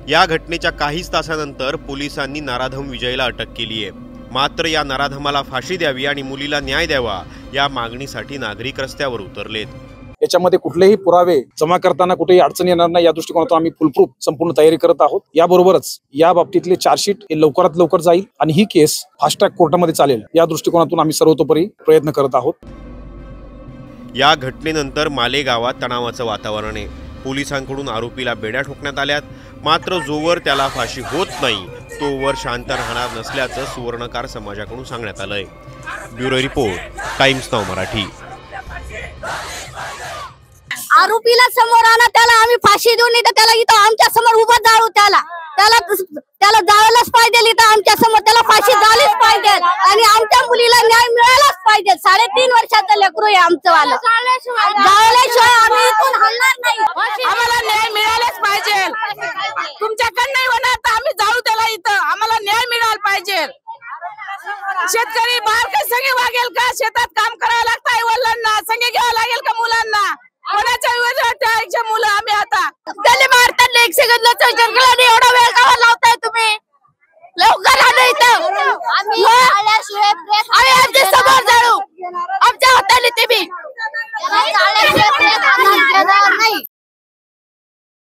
या घटनेच्या काहीच तासानंतर पोलिसांनी नराधम विजयला अटक केली आहे। मात्र या नराधमाला फाशी द्यावी आणि मुलीला न्याय द्यावा या मागणीसाठी नागरिक रस्त्यावर उतरलेत। याच्यामध्ये कुठलेही पुरावे जमा करताना कुठेही अडचण येणार नाही या दृष्टिकोनातून आम्ही फुलप्रूफ संपूर्ण तयारी करत आहोत। याबरोबरच या बाबतीतले चार्जशीट हे लवकरात लवकर जाईल आणि ही केस फास्ट ट्रॅक कोर्टामध्ये चालेल या दृष्टिकोनातून आम्ही सर्वतोपरी प्रयत्न करत आहोत। या घटनेनंतर माले गावात तणावाचं वातावरण आहे। पोलिसांकडून आरोपीला बेड्या ठोकण्यात आल्यात, मात्र जोवर त्याला फाशी होत नाही तोवर शांत राहणार नसल्याचं सुवर्णकार समाजाकडून सांगण्यात आलंय। ब्युरो रिपोर्ट, टाइम्स नाव मराठी। आरोपीला समोर आणा, त्याला आम्ही फाशी देऊ, नाही तर त्याला इथं आमच्या समोर उभा जाळू, त्याला जाळायलाच पाहिजे, इथं आमच्या समोर त्याला फाशी झालीच पाहिजे आणि आमच्या मुलीला न्याय मिळालाच पाहिजे। 3.5 वर्षाचं लेकरू आहे आमचं वाला, जाळल्याशिवाय आम्ही इथून हलणार नाही। आम्हाला न्याय मिळालाच पाहिजे, तुमच्याकडे नाही होणार तर आम्ही जाऊ त्याला, इथं आम्हाला न्याय मिळाला पाहिजे। शेतकरी बाहेर काही संगे वागेल का? शेतात काम करायला लागतं, आई वडिलांना संगे घ्यावं लागेल का मुलांना? कोणाच्या विरोधात मुलं आम्ही आता त्याला मारतात, 1 सेकंदला जंगलाने एवढा वेळ का लावताय तुम्ही? लवकर आणा इथं, आम्ही आमच्या समोर जाळू, आमच्या हाताने ते बी